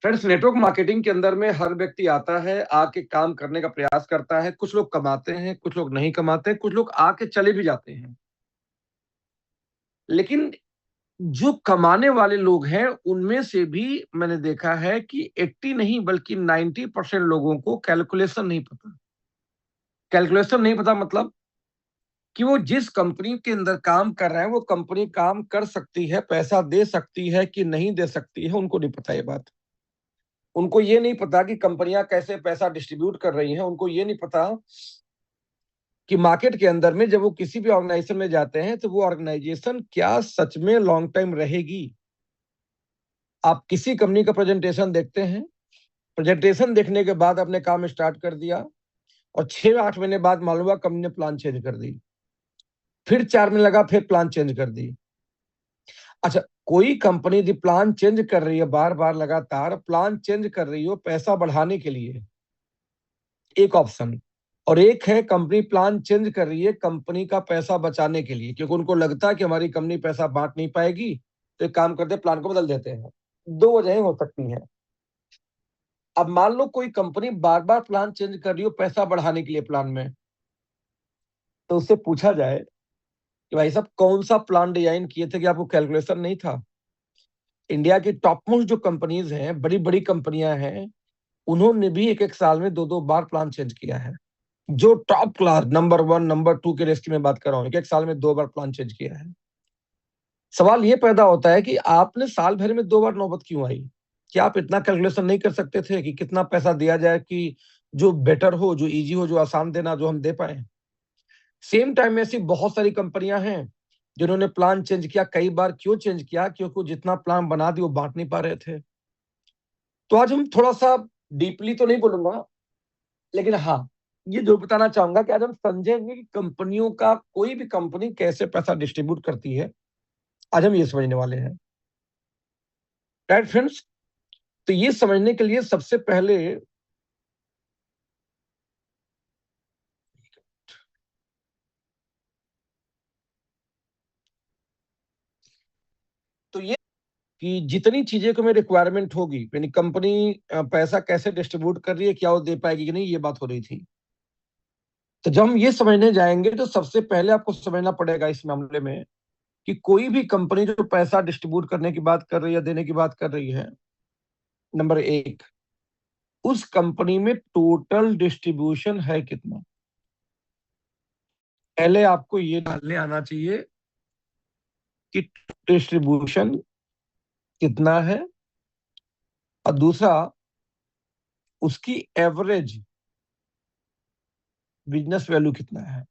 Friends, network marketing के अंदर में हर व्यक्ति आता है, आके काम करने का प्रयास करता है। कुछ लोग कमाते हैं, कुछ लोग नहीं कमाते, कुछ लोग आके चले भी जाते हैं। लेकिन जो कमाने वाले लोग हैं, उनमें से भी मैंने देखा है कि 80 नहीं बल्कि 90% लोगों को कैलकुलेशन नहीं पता। कैलकुलेशन नहीं पता मतलब कि वो जिस कंपनी के अंदर काम कर रहे हैं, वो कंपनी काम कर सकती है, पैसा दे सकती है कि नहीं दे सकती है, उनको नहीं पता ये बात। उनको ये नहीं पता कि कंपनियां कैसे पैसा डिस्ट्रीब्यूट कर रही हैं। उनको ये नहीं पता कि मार्केट के अंदर में जब वो किसी भी ऑर्गेनाइजेशन में जाते हैं तो वो ऑर्गेनाइजेशन क्या सच में लॉन्ग टाइम रहेगी। आप किसी कंपनी का प्रेजेंटेशन देखते हैं, प्रेजेंटेशन देखने के बाद आपने काम स्टार्ट कर दिया और 6-8 महीने बाद मालूम हुआ कंपनी ने प्लान चेंज कर दी, फिर 4 महीने लगा फिर प्लान चेंज कर दी। अच्छा, कोई कंपनी जो प्लान चेंज कर रही है, बार बार लगातार प्लान चेंज कर रही हो पैसा बढ़ाने के लिए, एक ऑप्शन। और एक है कंपनी प्लान चेंज कर रही है कंपनी का पैसा बचाने के लिए, क्योंकि उनको लगता है कि हमारी कंपनी पैसा बांट नहीं पाएगी, तो एक काम करते प्लान को बदल देते हैं। दो वजहें हो सकती हैं। अब मान लो कोई कंपनी बार बार प्लान चेंज कर रही हो पैसा बढ़ाने के लिए प्लान में, तो उससे पूछा जाए कि भाई साहब कौन सा प्लान डिजाइन किए थे कि आपको कैलकुलेशन नहीं था। इंडिया की टॉप मोस्ट जो कंपनीज हैं, बड़ी बड़ी कंपनियां हैं, उन्होंने भी एक एक साल में दो दो बार प्लान चेंज किया है। जो टॉप क्लास नंबर 1 नंबर 2 के रेस्ट में बात कर रहा हूं, एक साल में 2 बार प्लान चेंज किया है। सवाल ये पैदा होता है कि आपने साल भर में 2 बार नौबत क्यों आई। क्या आप इतना कैलकुलेशन नहीं कर सकते थे कि कितना पैसा दिया जाए कि जो बेटर हो, जो इजी हो, जो आसान देना, जो हम दे पाए। सेम टाइम में ऐसी बहुत सारी कंपनियां हैं जिन्होंने प्लान चेंज किया कई बार। क्यों चेंज किया? क्योंकि जितना प्लान बना दिया वो बांट नहीं पा रहे थे। तो आज हम थोड़ा सा डीपली तो नहीं बोलूंगा, लेकिन हाँ, ये जो बताना चाहूंगा कि आज हम समझेंगे कि कंपनियों का, कोई भी कंपनी कैसे पैसा डिस्ट्रीब्यूट करती है। आज हम ये समझने वाले हैं, राइट फ्रेंड्स। तो ये समझने के लिए सबसे पहले तो ये कि जितनी चीजें को में रिक्वायरमेंट होगी, यानी कंपनी पैसा कैसे डिस्ट्रीब्यूट कर रही है, क्या वो दे पाएगी कि नहीं, ये बात हो रही थी। तो जब हम ये समझने जाएंगे तो सबसे पहले आपको समझना पड़ेगा इस मामले में कि कोई भी कंपनी जो पैसा डिस्ट्रीब्यूट करने की बात कर रही है, देने की बात कर रही है, नंबर एक, उस कंपनी में टोटल डिस्ट्रीब्यूशन है कितना। पहले आपको ये डालने आना चाहिए कि डिस्ट्रीब्यूशन कितना है, और दूसरा उसकी एवरेज बिजनेस वैल्यू कितना है।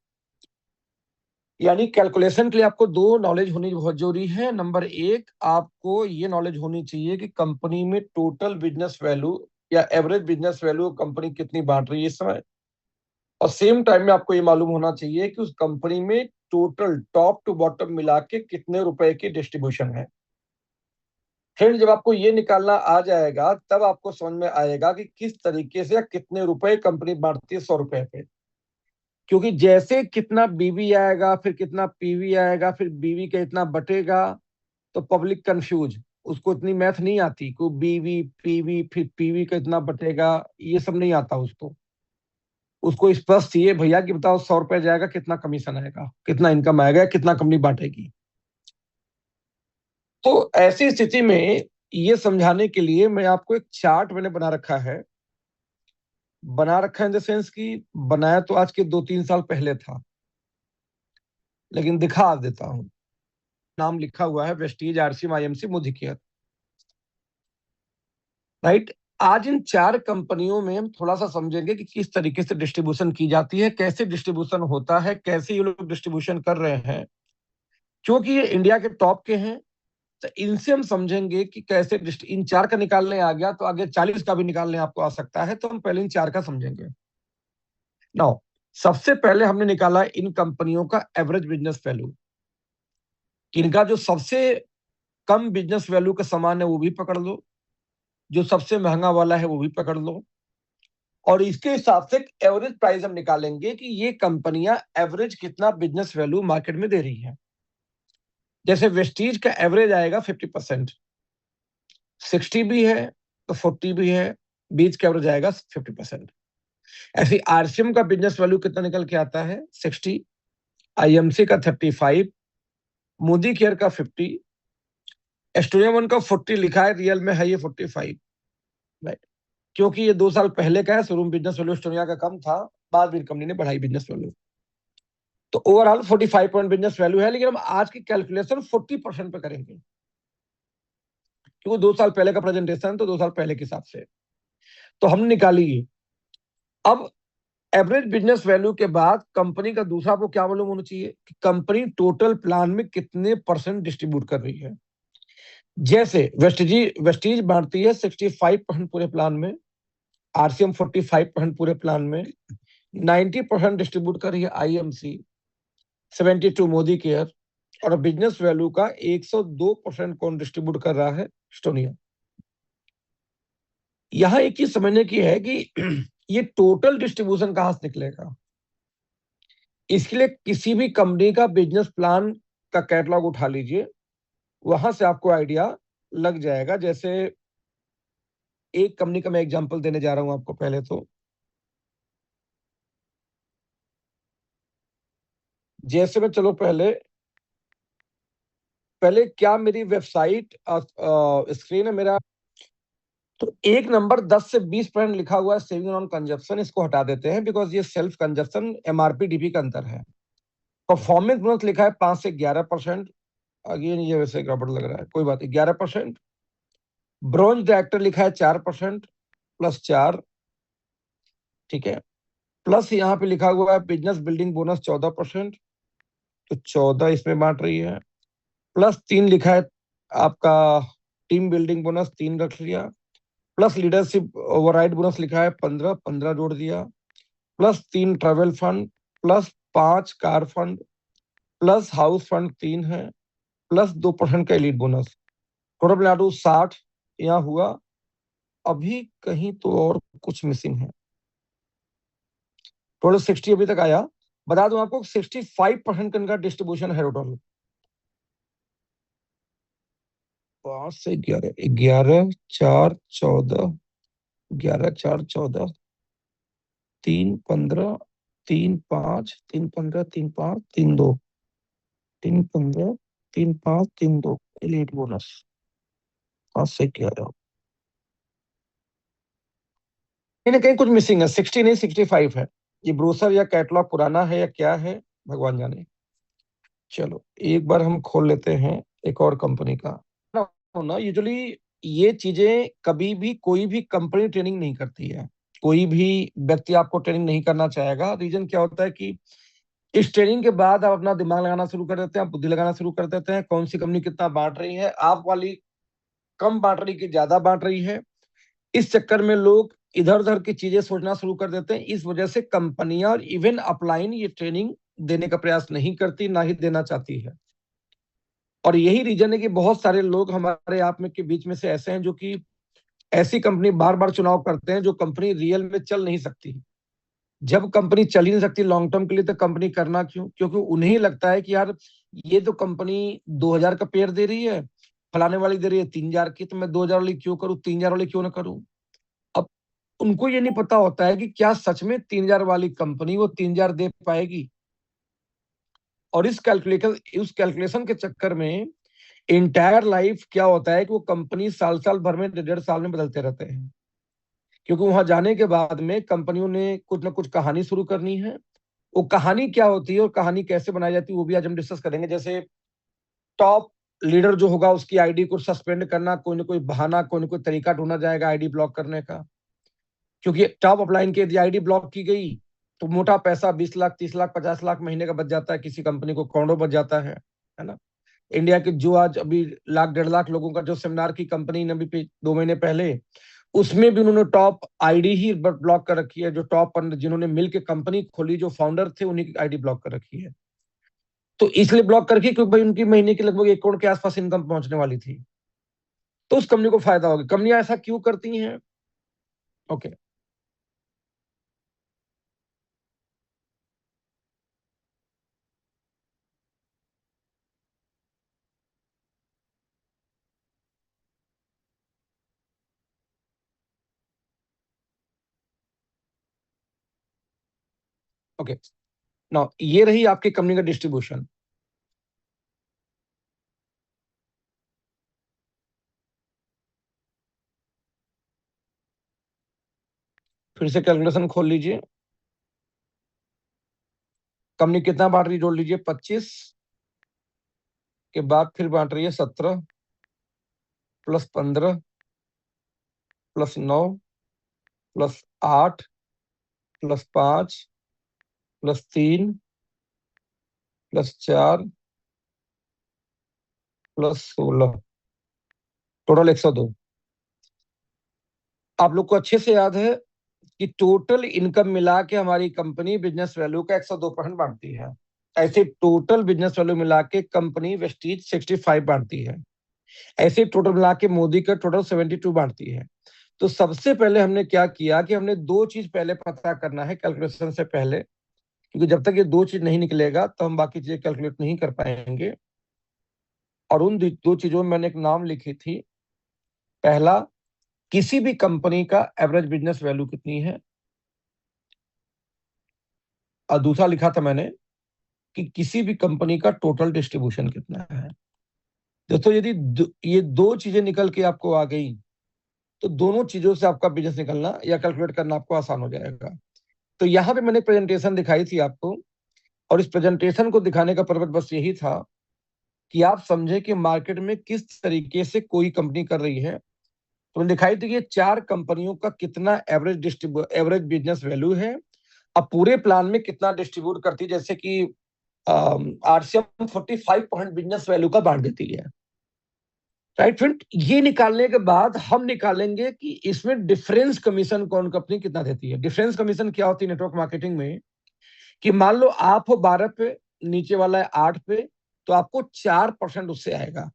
यानी कैलकुलेशन के लिए आपको दो नॉलेज होनी बहुत जरूरी है। नंबर एक, आपको ये नॉलेज होनी चाहिए कि कंपनी में टोटल बिजनेस वैल्यू या एवरेज बिजनेस वैल्यू कंपनी कितनी बांट रही है इस समय। और सेम टाइम में आपको ये मालूम होना चाहिए कि उस कंपनी में टोटल टॉप टू बॉटम मिला के कितने रुपए की डिस्ट्रीब्यूशन है। फिर जब आपको ये निकालना आ जाएगा, तब आपको समझ में आएगा कि किस तरीके से या कितने रुपए कंपनी बांटती है 100 रुपए पे। क्योंकि जैसे कितना बीवी आएगा, फिर कितना पीवी आएगा, फिर बीवी का इतना बटेगा, तो पब्लिक कंफ्यूज, उसको इतनी मैथ नहीं आती को बीवी पीवी फिर पीवी का इतना बटेगा, ये सब नहीं आता उसको। उसको स्पष्ट चाहिए भैया कि बताओ 100 रुपए जाएगा, कितना कमीशन आएगा, कितना इनकम आएगा, कितना कंपनी बांटेगी। तो ऐसी स्थिति में ये समझाने के लिए मैं आपको एक चार्ट मैंने बना रखा है इन द सेंस कि बनाया तो आज के 2-3 साल पहले था, लेकिन दिखा देता हूं। नाम लिखा हुआ है वेस्टीज आरसीएम आईएमसी मुझकेयर, राइट। आज इन चार कंपनियों में हम थोड़ा सा समझेंगे कि किस तरीके से डिस्ट्रीब्यूशन की जाती है, कैसे डिस्ट्रीब्यूशन होता है, कैसे ये लोग डिस्ट्रीब्यूशन कर रहे हैं। क्योंकि ये इंडिया के टॉप के हैं, तो इनसे हम समझेंगे कि कैसे इन चार का निकालने आ गया तो आगे 40 का भी निकालने आपको आ सकता है। तो हम पहले इन चार का समझेंगे। नाउ, सबसे पहले हमने निकाला इन कंपनियों का एवरेज बिजनेस वैल्यू। इनका जो सबसे कम बिजनेस वैल्यू का सामान है वो भी पकड़ लो, जो सबसे महंगा वाला है वो भी पकड़ लो, और इसके हिसाब से एवरेज प्राइस हम निकालेंगे कि ये कंपनियां एवरेज कितना बिजनेस वैल्यू मार्केट में दे रही है। जैसे वेस्टीज का एवरेज आएगा 50%, 60 भी है, तो 40 भी है, बीच का एवरेज आएगा 50%। ऐसे आरसीएम का बिजनेस वैल्यू कितना निकल के आता है? 60, आईएमसी का 35, मोदी केयर का 50, एस्टोनिया वन का 40 लिखा है, रियल में है ये 45, राइट। क्योंकि ये 2 साल पहले का है, शोरूम बिजनेस वैल्यू एस्टोनिया का कम था, बाद में कंपनी ने बढ़ाई बिजनेस वैल्यू। तो ओवरऑल 45 पॉइंट बिजनेस वैल्यू है, लेकिन हम आज की कैलकुलेशन 40% पे करेंगे, क्योंकि 2 साल पहले का प्रेजेंटेशन, तो 2 साल पहले के हिसाब से तो हम निकालिए। अब एवरेज बिजनेस वैल्यू के बाद कंपनी का दूसरा आपको क्या मालूम होना चाहिए कि कंपनी टोटल प्लान में कितने परसेंट डिस्ट्रीब्यूट कर रही है। जैसे वेस्टीज बांटती है 65% पूरे प्लान में, आरसीएम 45% पूरे प्लान में, 90% डिस्ट्रीब्यूट कर रही है आईएमसी, 72 मोदी केयर, और बिजनेस वैल्यू का 102% कौन डिस्ट्रीब्यूट कर रहा है? स्टोनिया। यहां एक चीज समझने की है कि ये टोटल डिस्ट्रीब्यूशन कहां से निकलेगा। इसके लिए किसी भी कंपनी का बिजनेस प्लान का कैटलॉग उठा लीजिए, वहां से आपको आइडिया लग जाएगा। जैसे एक कंपनी का मैं एग्जांपल देने जा रहा हूं आपको। पहले तो जैसे मैं, चलो पहले पहले क्या मेरी वेबसाइट स्क्रीन है मेरा, तो एक नंबर 10 से 20% लिखा हुआ है सेविंग ऑन कंजप्शन, इसको हटा देते हैं बिकॉज ये सेल्फ कंजप्शन एमआरपी डीपी का अंतर है। परफॉर्मेंस बोनस लिखा है 5 से 11%, अगेन ये वैसे गड़बड़ लग रहा है, कोई बात नहीं, 11%। ब्रॉन्ज डायरेक्टर लिखा है 4% +4, ठीक है। प्लस यहाँ पे लिखा हुआ है बिजनेस बिल्डिंग बोनस 14%, तो 14 इसमें बांट रही है। +3 लिखा है आपका टीम बिल्डिंग बोनस, 3 रख लिया। प्लस लीडरशिप ओवरराइड बोनस लिखा है 15, 15 जोड़ दिया। +3 travel fund, +5 car fund, plus house fund 3 है, +2% का एलीट बोनस, टोटल मिला दो 60 यहाँ हुआ। अभी कहीं तो और कुछ मिसिंग है, टोटल 60 अभी तक आया। बता दूं आपको 65% का इनका डिस्ट्रीब्यूशन है टोटल। 5 से 11, 11 4 14, 11 4 14, 3 15, 3 5, 3 15, 3 5, 3 2, 3 15, 3 5, 3 2 एलिट बोनस 5 से 11। कहीं ना कहीं कुछ मिसिंग है, 60 नहीं 65 है। ये ब्रोशर या कैटलॉग पुराना है या क्या है, भगवान जाने। चलो एक बार हम खोल लेते हैं एक और कंपनी का ना। यूजुअली ये चीजें कभी भी कोई भी कंपनी ट्रेनिंग नहीं करती है, कोई भी व्यक्ति आपको ट्रेनिंग नहीं करना चाहेगा। रीजन क्या होता है कि इस ट्रेनिंग के बाद आप अपना दिमाग लगाना शुरू कर देते हैं, आप बुद्धि लगाना शुरू कर देते हैं, कौन सी कंपनी कितना बांट रही है, आप वाली कम बांट रही कि ज्यादा बांट रही है। इस चक्कर में लोग इधर उधर की चीजें सोचना शुरू कर देते हैं। इस वजह से कंपनियां और इवन अपलाइन ये ट्रेनिंग देने का प्रयास नहीं करती, ना ही देना चाहती है। और यही रीजन है कि बहुत सारे लोग हमारे आप में के बीच में से ऐसे हैं जो कि ऐसी कंपनी बार बार चुनाव करते हैं जो कंपनी रियल में चल नहीं सकती। जब कंपनी चल ही नहीं सकती लॉन्ग टर्म के लिए, तो कंपनी करना क्यों? क्योंकि उन्हें लगता है कि यार ये तो कंपनी 2,000 का पेयर दे रही है, फलाने वाली दे रही है 3,000 की, तो मैं 2,000 वाली क्यों करूं, 3,000 वाली क्यों ना करूं। अब उनको ये नहीं पता होता है कि क्या सच में 3,000 वाली कंपनी वो 3,000 दे पाएगी। और उस कैलकुलेशन के चक्कर में इंटायर लाइफ क्या होता है कि वो कंपनी साल साल भर में, 1.5 साल में बदलते रहते हैं। क्योंकि वहां जाने के बाद में कंपनियों ने कुछ ना कुछ कहानी शुरू करनी है। वो कहानी क्या होती है और कहानी कैसे बनाई जाती है वो भी आज हम डिस्कस करेंगे। जैसे टॉप लीडर जो होगा उसकी आईडी को सस्पेंड करना, कोई ना कोई बहाना, कोई ना कोई तरीका ढूंढा जाएगा आईडी ब्लॉक करने का। क्योंकि टॉप अपलाइन की यदि आईडी ब्लॉक की गई तो मोटा पैसा 20 लाख, 30 लाख, 50 लाख महीने का बच जाता है, किसी कंपनी को करोड़ों बच जाता है ना। इंडिया के जो आज अभी लाख 1.5 लाख लोगों का जो सेमिनार की कंपनी ने अभी 2 महीने पहले, उसमें भी उन्होंने टॉप आईडी ही ब्लॉक कर रखी है। जो टॉप जिन्होंने मिलकर कंपनी खोली, जो फाउंडर थे, उन्हीं की आईडी ब्लॉक कर रखी है। तो इसलिए ब्लॉक करके क्योंकि भाई उनकी महीने की लगभग 1 करोड़ के आसपास इनकम पहुंचने वाली थी, तो उस कंपनी को फायदा होगा। कंपनियां ऐसा क्यों करती हैं? ओके। ओके, नाउ ये रही आपकी कंपनी का डिस्ट्रीब्यूशन। फिर से कैलकुलेशन खोल लीजिए, कंपनी कितना बांट रही जोड़ लीजिए, 25 के बाद फिर बांट रही है 17 plus 15 plus 9 plus 8 plus 5 plus 3 plus 4 plus 16, total 102। आप लोग को अच्छे से याद है कि टोटल इनकम मिला के हमारी कंपनी बिजनेस वैल्यू का 102% बांटती है। ऐसे टोटल बिजनेस वैल्यू मिला के कंपनी वेस्टीज 65 बांटती है। ऐसे टोटल मिला के मोदी का टोटल 72 बांटती है। तो सबसे पहले हमने क्या किया कि हमने दो चीज पहले पता करना है कैलकुलेशन से पहले, क्योंकि जब तक ये दो चीज नहीं निकलेगा तो हम बाकी चीजें कैलकुलेट नहीं कर पाएंगे। और उन दो चीजों में मैंने एक नाम लिखी थी। पहला, किसी भी कंपनी का एवरेज बिजनेस वैल्यू कितनी है, और दूसरा लिखा था मैंने कि किसी भी कंपनी का टोटल डिस्ट्रीब्यूशन कितना है। दोस्तों यदि ये दो चीजें निकल के आपको आ गई तो दोनों चीजों से आपका बिजनेस निकलना या कैलकुलेट करना आपको आसान हो जाएगा। तो यहाँ पे मैंने प्रेजेंटेशन दिखाई थी आपको, और इस प्रेजेंटेशन को दिखाने का पर्पज बस यही था कि आप समझे कि मार्केट में किस तरीके से कोई कंपनी कर रही है। तो मैंने दिखाई थी कि चार कंपनियों का कितना एवरेज बिजनेस वैल्यू है, अब पूरे प्लान में कितना डिस्ट्रीब्यूट करती है। जैसे कि आरसीएम 45% बिजनेस वैल्यू का बांट देती है, राइट फ्रेंड। ये निकालने के बाद हम निकालेंगे कि इसमें डिफरेंस कमीशन कौन कंपनी कितना देती है। डिफरेंस कमीशन क्या होती है नेटवर्क मार्केटिंग में, कि मान लो आप हो 12 पे, नीचे वाला है 8 पे, तो आपको 4% उससे आएगा।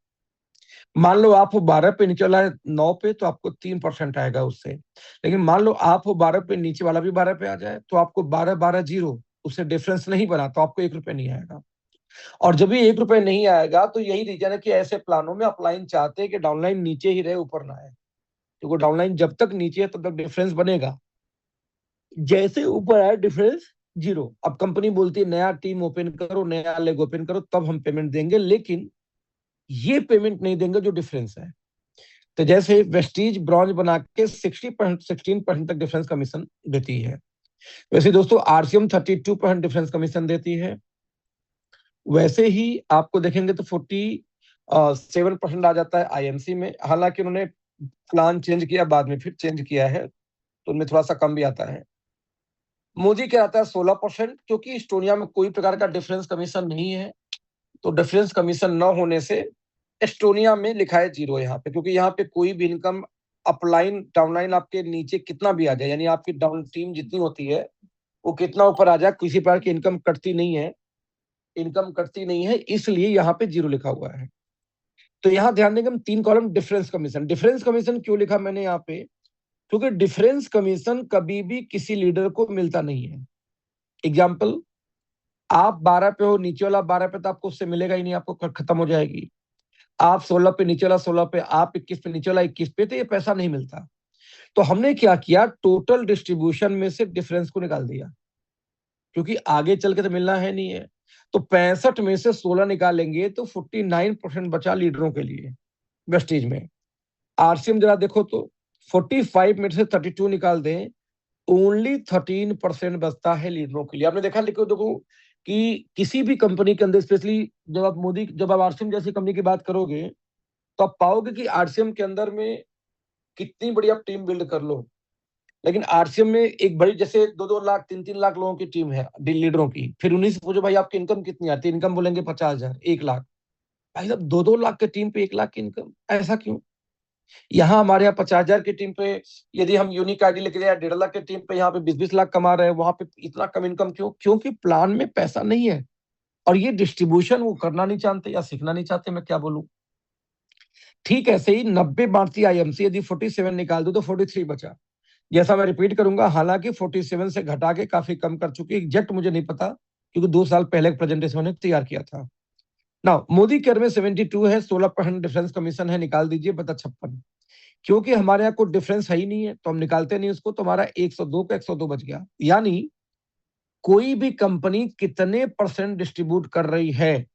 मान लो आप हो 12 पे, नीचे वाला है 9 पे, तो आपको 3% आएगा उससे। लेकिन मान लो आप हो 12 पे, नीचे वाला भी 12 पे आ जाए, तो आपको 12-12-0, उससे डिफरेंस नहीं बना तो आपको 1 रुपये नहीं आएगा। और जब भी 1 रुपये नहीं आएगा तो यही रीजन है कि ऐसे प्लानों में अपलाइन चाहते हैं कि डाउनलाइन नीचे ही रहे, ऊपर ना आए, क्योंकि डाउनलाइन जब तक नीचे है तब तक डिफरेंस बनेगा। जैसे ऊपर आए डिफरेंस 0। अब कंपनी बोलती है नया टीम ओपन करो, नया लेग ओपन करो, तब हम पेमेंट देंगे, लेकिन ये पेमेंट नहीं देंगे जो डिफरेंस है। तो जैसे वेस्टीज ब्रॉन्ज बना के 16% तक डिफरेंस कमीशन देती है, वैसे दोस्तों आरसीएम 32% डिफरेंस कमीशन देती है। वैसे ही आपको देखेंगे तो 47% आ जाता है आईएमसी में। हालांकि उन्होंने प्लान चेंज किया, बाद में फिर चेंज किया है, तो उनमें थोड़ा सा कम भी आता है। मोदी क्या आता है 16%, क्योंकि इस्टोनिया में कोई प्रकार का डिफरेंस कमीशन नहीं है, तो डिफरेंस कमीशन न होने से एस्टोनिया में लिखा है 0 यहाँ पे, क्योंकि यहाँ पे कोई भी इनकम अपलाइन डाउनलाइन आपके नीचे कितना भी आ जाए, यानी आपकी डाउन टीम जितनी होती है वो कितना ऊपर आ जाए, किसी प्रकार की इनकम कटती नहीं है, इनकम कटती नहीं है, इसलिए यहाँ पे 0 लिखा हुआ है। तो यहाँ ध्यान देंगे हम 3 column difference commission. Difference commission क्यों लिखा मैंने यहाँ पे, क्योंकि डिफरेंस कमीशन कभी भी किसी लीडर को मिलता नहीं है। एग्जाम्पल, आप 12 पे हो, नीचे वाला 12 पे, तो आपको उससे मिलेगा ही नहीं, आपको खत्म हो जाएगी। आप 16 पे, नीचे वाला 16 पे, आप 21 पे, नीचे वाला 21 पे, तो ये पैसा नहीं मिलता। तो हमने क्या किया, टोटल डिस्ट्रीब्यूशन में से डिफरेंस को निकाल दिया, क्योंकि आगे चल के तो मिलना है नहीं है। तो 65 में से 16 निकालेंगे तो 49% बचा लीडरों के लिए वेस्टीज में। आरसीएम जरा देखो तो 45 में से 32 निकाल दें, ओनली 13% बचता है लीडरों के लिए। आपने देखा, लिखो देखो कि किसी भी कंपनी के अंदर, स्पेशली जब आप आरसीएम जैसी कंपनी की बात करोगे, तो आप पाओगे कि आरसीएम के अंदर में कितनी बड़ी आप टीम बिल्ड कर लो, लेकिन आरसीएम में एक बड़ी, जैसे 2-2 लाख 3-3 लाख लोगों की टीम है लीडरों की, फिर उन्हीं से पूछो भाई आपकी इनकम कितनी आती है, इनकम बोलेंगे 50,000, 1 लाख। भाई साहब 2-2 लाख की टीम पे 1 लाख की इनकम, ऐसा क्यों? यहाँ हमारे यहाँ 50,000 की टीम पे, यदि हम यूनिक आईडी लेके जाए 1.5 लाख की टीम पे, यहाँ पे 20-20 लाख कमा रहे हैं, वहां पे इतना कम इनकम क्यों? क्योंकि प्लान में पैसा नहीं है, और ये डिस्ट्रीब्यूशन वो करना नहीं चाहते या सीखना नहीं चाहते, मैं क्या बोलूं। ठीक ऐसे ही 90 बांटती आईएमसी, यदि 47 निकाल दो तो 43 बचा। जैसा मैं रिपीट करूंगा, हालांकि 47 से घटा के काफी कम कर चुकी, एग्जैक्ट मुझे नहीं पता, क्योंकि 2 साल पहले प्रेजेंटेशन ने तैयार किया था ना। मोदी केयर में 72 है, 16% डिफरेंस कमीशन है, निकाल दीजिए, बता 56। क्योंकि हमारे यहाँ कोई डिफरेंस है ही नहीं है तो हम निकालते नहीं उसको, तो हमारा 102 का 102 बच गया। यानी कोई भी कंपनी कितने परसेंट डिस्ट्रीब्यूट कर रही है,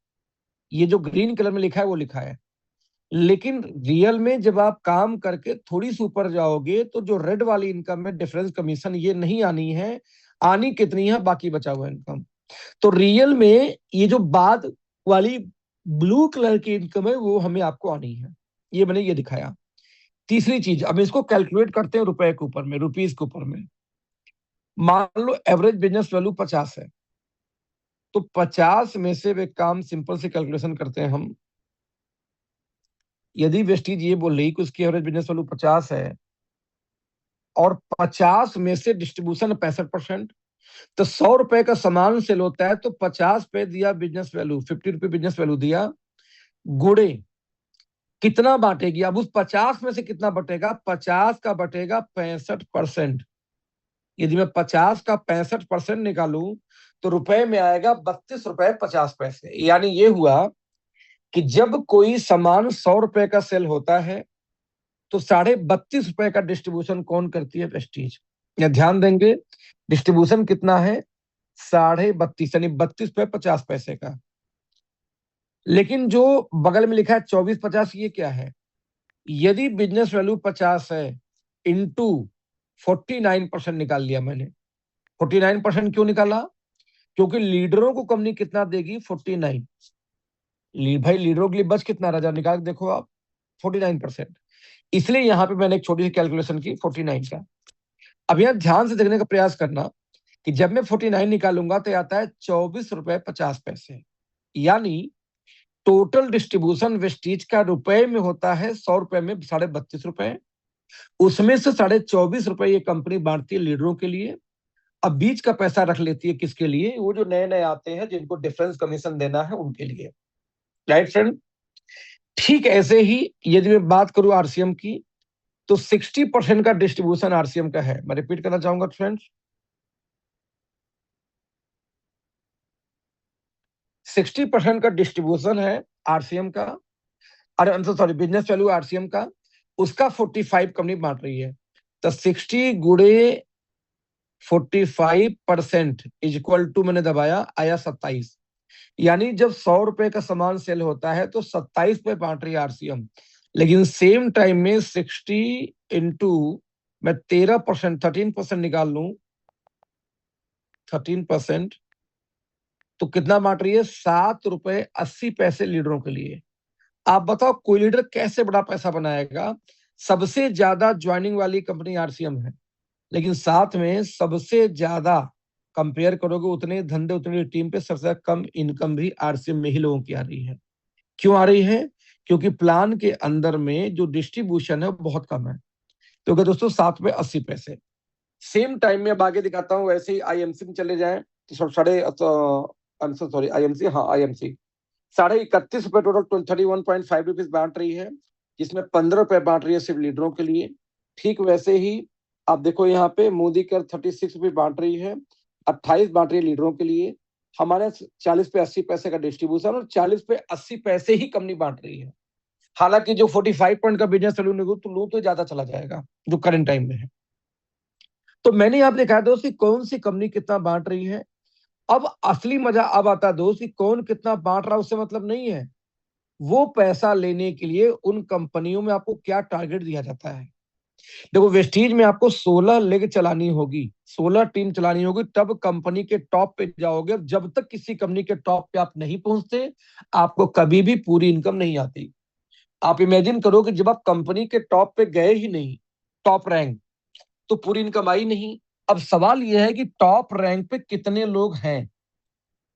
ये जो ग्रीन कलर में लिखा है वो लिखा है। लेकिन रियल में जब आप काम करके थोड़ी सी ऊपर जाओगे तो जो रेड वाली इनकम में डिफरेंस कमीशन ये नहीं आनी है, आनी कितनी है, बाकी बचा हुआ इनकम। तो रियल में ये जो बाद वाली ब्लू कलर की इनकम है वो हमें आपको आनी है, ये मैंने ये दिखाया। तीसरी चीज, अब इसको कैलकुलेट करते हैं रुपए के ऊपर में, रुपीज के ऊपर में। मान लो एवरेज बिजनेस वैल्यू 50 है, तो 50 में से एक काम सिंपल से कैलकुलेशन करते हैं हम। यदि वेस्टीज ये बोल रही कि उसकी एवरेज बिजनेस वैल्यू 50 है और 50 में से डिस्ट्रीब्यूशन 65%, तो 100 रुपए का सामान सेल होता है तो 50 पे दिया बिजनेस वैल्यू, 50 रुपए बिजनेस वैल्यू दिया, गुड़े कितना बांटेगी। अब उस 50 में से कितना बटेगा, 50 का बटेगा 65%। यदि मैं 50 का 65% निकालूं तो रुपए में आएगा 32 रुपए 50 पैसे। यानी ये हुआ कि जब कोई सामान 100 रुपए का सेल होता है तो 32.5 रुपए का डिस्ट्रीब्यूशन कौन करती है, प्रेस्टीज। या ध्यान देंगे, डिस्ट्रीब्यूशन कितना है, 32.5, यानी 32 रुपए 50 पैसे का। लेकिन जो बगल में लिखा है 24.50, ये क्या है। यदि बिजनेस वैल्यू 50 है, इंटू 49% निकाल लिया मैंने। 49% क्यों निकाला, क्योंकि लीडरों को कंपनी कितना देगी, 49। भाई लीडरों के लिए बच कितना राजा, निकाल के देखो आप, 49%। इसलिए यहां पे मैंने एक छोटी सी कैलकुलेशन की 49 का। अब यहां ध्यान से देखने का प्रयास करना कि जब मैं 49 निकालूंगा तो आता है 24 रुपए 50 पैसे। यानी टोटल डिस्ट्रीब्यूशन वेस्टीज का रुपए में होता है 100 रुपए में 32.5 रुपए। उसमें से 24.5 रुपए ये कंपनी बांटती है लीडरों के लिए। अब बीच का पैसा रख लेती है किसके लिए, वो जो नए नए आते हैं जिनको डिफरेंस कमीशन देना है उनके लिए। Right friend. ठीक ऐसे ही यदि मैं बात करूं आरसीएम की, तो 60% का डिस्ट्रीब्यूशन आरसीएम का है। मैं रिपीट करना चाहूंगा फ्रेंड्स, 60% का डिस्ट्रीब्यूशन है आरसीएम का, अरे सॉरी बिजनेस वैल्यू आरसीएम का, उसका 45 कंपनी बांट रही है। तो 60 गुड़े 45% इज इक्वल टू, मैंने दबाया, आया 27। यानी जब 100 रुपए का सामान सेल होता है तो 27 पे बांट रही है आरसीएम। लेकिन सेम टाइम में 60 इंटू, मैं 13%, 13% निकाल लूं, 13%, तो कितना बांट रही है, 7 रुपए 80 पैसे लीडरों के लिए। आप बताओ कोई लीडर कैसे बड़ा पैसा बनाएगा। सबसे ज्यादा ज्वाइनिंग वाली कंपनी आरसीएम है, लेकिन साथ में सबसे ज्यादा कंपेयर करोगे उतने धंधे उतनी टीम पे सबसे ज्यादा कम इनकम भी आरसीएम में ही लोगों की आ रही है। क्यों आ रही है, क्योंकि प्लान के अंदर में जो डिस्ट्रीब्यूशन है वो बहुत कम है। तो क्या दोस्तों, 7 रुपए 80 पैसे। सेम टाइम में अब आगे दिखाता हूँ, वैसे ही आईएमसी में चले जाएं तो साढ़े, सॉरी आईएमसी, हाँ आईएमसी 31.5 रुपए टोटल 31.5 रुपीज बांट रही है, जिसमें 15 रुपए बांट रही है सिर्फ लीडरों के लिए। ठीक वैसे ही आप देखो यहाँ पे मोदी कर 36 रुपये बांट रही है, 28 बांट रही है लीडरों के लिए। हमारे 40 पे 80 पैसे का डिस्ट्रीब्यूशन और 40 पे 80 पैसे ही कंपनी बांट रही है। हालांकि जो 45 पॉइंट का बिजनेस वैल्यू लू तो ज्यादा चला जाएगा जो करंट टाइम में है। तो मैंने यहाँ पे दिखाया दोस्त कि कौन सी कंपनी कितना बांट रही है। अब असली मजा अब आता है दोस्त कि कौन कितना बांट रहा है उससे मतलब नहीं है, वो पैसा लेने के लिए उन कंपनियों में आपको क्या टारगेट दिया जाता है। देखो वेस्टीज में आपको 16 लेग चलानी होगी, 16 टीम चलानी होगी, तब कंपनी के टॉप पे जाओगे। जब तक किसी कंपनी के टॉप पे आप नहीं पहुंचते आपको कभी भी पूरी इनकम नहीं आती। आप इमेजिन करो कि जब आप कंपनी के टॉप पे गए ही नहीं, टॉप रैंक, तो पूरी इनकम आई नहीं। अब सवाल यह है कि टॉप रैंक पे कितने लोग हैं।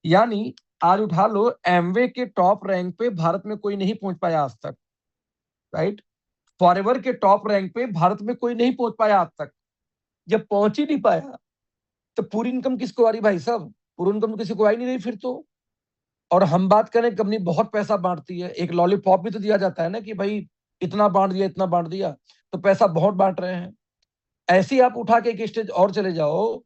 यानी आज उठा लो, एमवे के टॉप रैंक पे भारत में कोई नहीं पहुंच पाया आज तक। राइट। फॉरएवर के टॉप रैंक पे भारत में कोई नहीं पहुंच पाया आज तक। जब पहुंच ही नहीं पाया तो पूरी इनकम किसको आ रही भाई साहब, पूरी इनकम तो किसी को आई नहीं रही फिर तो। और हम बात करें कंपनी बहुत पैसा बांटती है, एक लॉलीपॉप भी तो दिया जाता है ना कि भाई इतना बांट दिया इतना बांट दिया, तो पैसा बहुत बांट रहे हैं। ऐसे ही आप उठा के एक स्टेज और चले जाओ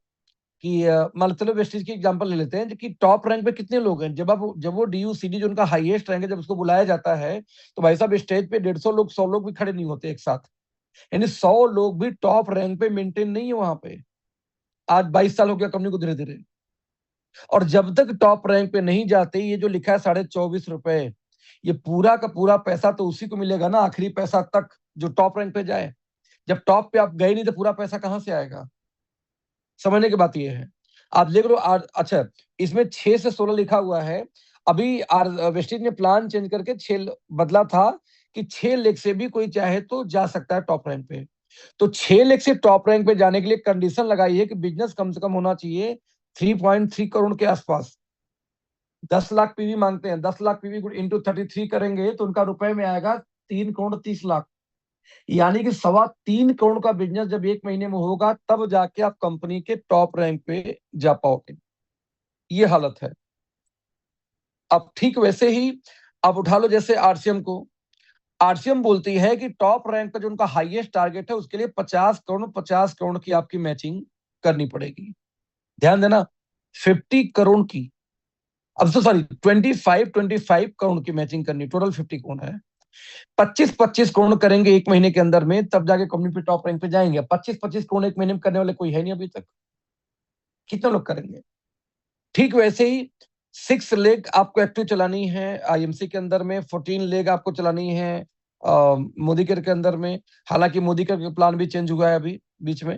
कि मतलब वेस्टीज की एग्जांपल ले लेते हैं कि टॉप रैंक पे कितने लोग हैं। जब वो डीयूसीडी जो उनका हाईएस्ट रैंक है, जब उसको बुलाया जाता है तो भाई साहब स्टेज पे 150 लोग 100 लोग भी खड़े नहीं होते एक साथ। यानी 100 लोग भी टॉप रैंक पे मेंटेन नहीं है वहां पे। आज 22 साल हो गया कंपनी को धीरे धीरे। और जब तक टॉप रैंक पे नहीं जाते, ये जो लिखा है 24.5 रुपए, ये पूरा का पूरा पैसा तो उसी को मिलेगा ना, आखिरी पैसा तक, जो टॉप रैंक पे जाए। जब टॉप पे आप गए नहीं तो पूरा पैसा कहां से आएगा? समझने की बात ये है। आप देख लो अच्छा, इसमें 6 से 16 लिखा हुआ है। अभी वेस्टिज ने प्लान चेंज करके 6 बदला था कि 6 लाख से भी कोई चाहे तो जा सकता है टॉप रैंक पे। तो 6 लाख से टॉप रैंक पे जाने के लिए कंडीशन लगाई है कि बिजनेस कम से कम होना चाहिए 3.3 करोड़ के आसपास। 10 लाख पीवी मांगते हैं, 10 लाख पीवी इंटू 33 करेंगे तो उनका रुपए में आएगा 3 करोड़ 30 लाख। यानी कि 3.25 करोड़ का बिजनेस जब एक महीने में होगा, तब जाके आप कंपनी के टॉप रैंक पे जा पाओगे। ये हालत है। अब ठीक वैसे ही आप उठा लो जैसे आरसीएम को। आरसीएम बोलती है कि टॉप रैंक का जो उनका हाईएस्ट टारगेट है, उसके लिए 50 करोड़ की आपकी मैचिंग करनी पड़ेगी। ध्यान देना, 50 करोड़ की, अब तो सॉरी 25 की मैचिंग करनी, टोटल 50 करोड़ है। 25 करोड़ करेंगे एक महीने के अंदर में, तब जाके कंपनी पे टॉप रैंक पे जाएंगे। 25 करोड़ एक महीने में करने वाले कोई है नहीं अभी तक। कितने लोग करेंगे? ठीक वैसे ही 6 लेग आपको एक्टिव चलानी है आईएमसी के अंदर में, 14 लेग आपको चलानी है मोदी केयर के अंदर में। हालांकि मोदी केयर का प्लान भी चेंज हुआ है अभी बीच में।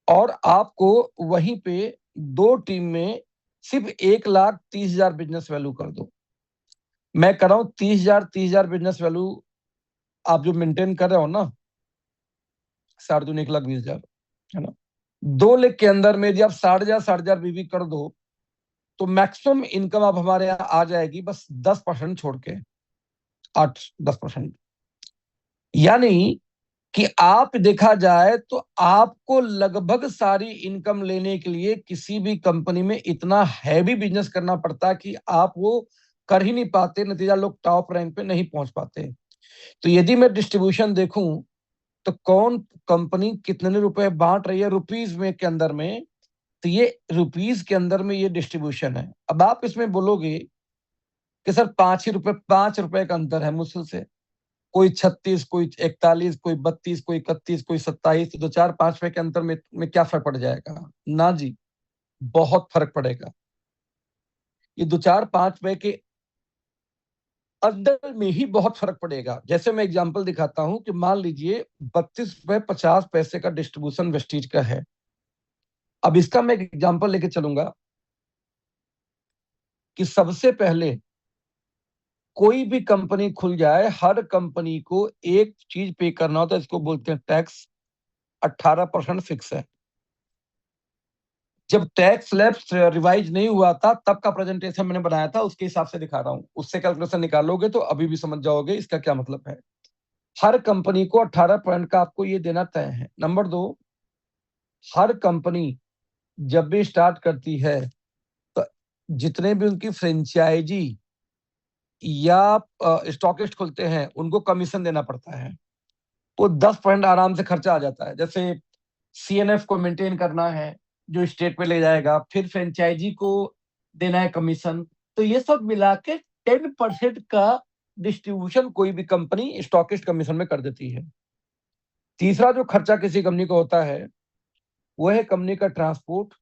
और आपको वहीं पे 2 टीम में सिर्फ 1,30,000 बिजनेस वैल्यू कर दो। मैं कर रहा हूं 30,000 बिजनेस वैल्यू आप जो मेंटेन कर रहे हो ना, 7 दूनी 1,20,000, है ना। 2 लेग के अंदर में जब 60,000 बीवी कर दो, तो मैक्सिमम इनकम अब हमारे यहाँ आ जाएगी बस 10% छोड़ के, 8-10%। यानी कि आप देखा जाए तो आपको लगभग सारी इनकम लेने के लिए किसी भी कंपनी में इतना हैवी बिजनेस करना पड़ता कि आप वो कर ही नहीं पाते, नतीजा लोग टॉप रैंक पे नहीं पहुंच पाते। तो यदि मैं डिस्ट्रीब्यूशन देखूं तो कौन कंपनी कितने रुपए बांट रही है रुपीज में के अंदर में, तो ये रुपीज के अंदर में ये डिस्ट्रीब्यूशन है। अब आप इसमें बोलोगे कि सर 5 ही रुपए, 5 रुपए का अंतर है मुश्किल से, कोई 36, कोई 41, कोई 32, कोई 31, कोई 27, तो 2-4-5 रुपए के अंतर में क्या फर्क पड़ जाएगा? ना जी, बहुत फर्क पड़ेगा। ये 2-4-5 रुपए के अंदर में ही बहुत फर्क पड़ेगा। जैसे मैं एग्जांपल दिखाता हूं कि मान लीजिए 32 रुपए 50 पैसे का डिस्ट्रीब्यूशन वेस्टीज का है। अब इसका मैं एक एग्जांपल लेके चलूंगा कि सबसे पहले कोई भी कंपनी खुल जाए, हर कंपनी को एक चीज पे करना होता है, इसको बोलते हैं टैक्स। 18% फिक्स है। जब टैक्स स्लैब रिवाइज नहीं हुआ था तब का प्रेजेंटेशन मैंने बनाया था, उसके हिसाब से दिखा रहा हूं। उससे कैलकुलेशन निकालोगे तो अभी भी समझ जाओगे इसका क्या मतलब है। हर कंपनी को 18% का आपको ये देना तय है। नंबर 2, हर कंपनी जब भी स्टार्ट करती है तो जितने भी उनकी फ्रेंचाइजी या स्टॉकिस्ट खुलते हैं उनको कमीशन देना पड़ता है। वो 10% आराम से खर्चा आ जाता है। जैसे सीएनएफ को मेंटेन करना है जो स्टेट पे ले जाएगा, फिर फ्रेंचाइजी को देना है कमीशन, तो ये सब मिला के 10% का डिस्ट्रीब्यूशन कोई भी कंपनी स्टॉकिस्ट कमीशन में कर देती है। तीसरा जो खर्चा किसी कंपनी को होता है वो है कंपनी का ट्रांसपोर्ट,